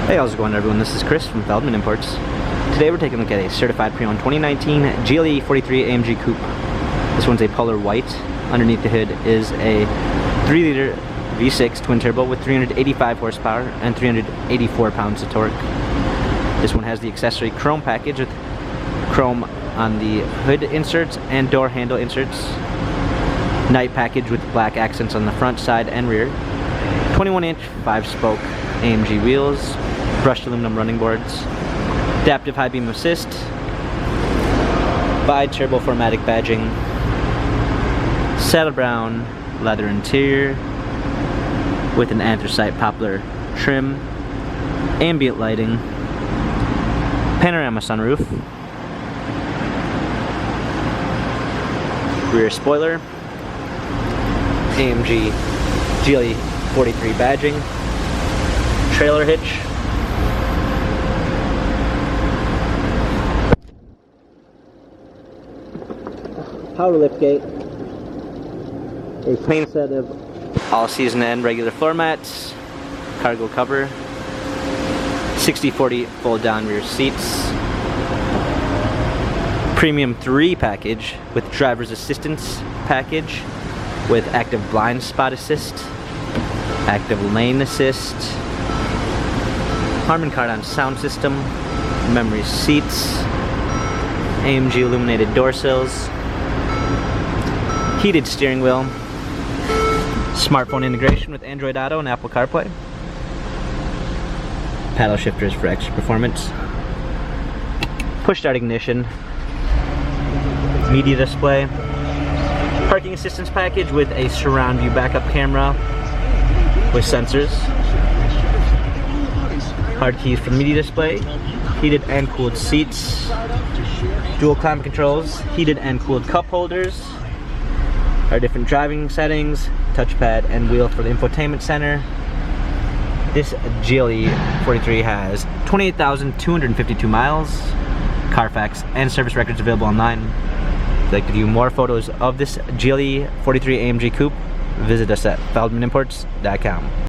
Hey, how's it going everyone? This is Chris from Feldmann Imports. Today we're taking a look at a certified pre-owned 2019 GLE 43 AMG Coupe. This one's a polar white. Underneath the hood is a 3-liter V6 twin turbo with 385 horsepower and 384 pounds of torque. This one has the accessory chrome package with chrome on the hood inserts and door handle inserts. Night package with black accents on the front, side, and rear. 21-inch 5-spoke AMG wheels. Brushed aluminum running boards, adaptive high beam assist, bi-turbo 4MATIC badging, saddle brown leather interior with an anthracite poplar trim, ambient lighting, panorama sunroof, rear spoiler, AMG GLE 43 badging, trailer hitch, power liftgate, a plain set of all season and regular floor mats, cargo cover, 60/40 fold down rear seats, premium 3 package with driver's assistance package with active blind spot assist, active lane assist, Harman Kardon sound system, memory seats, AMG illuminated door sills, heated steering wheel, smartphone integration with Android Auto and Apple CarPlay, paddle shifters for extra performance, push start ignition, media display, parking assistance package with a surround view backup camera with sensors, hard keys for the media display, heated and cooled seats, dual climate controls, heated and cooled cup holders, our different driving settings, touchpad and wheel for the infotainment center. This GLE 43 has 28,252 miles, Carfax and service records available online. If you'd like to view more photos of this GLE 43 AMG Coupe, visit us at feldmanimports.com.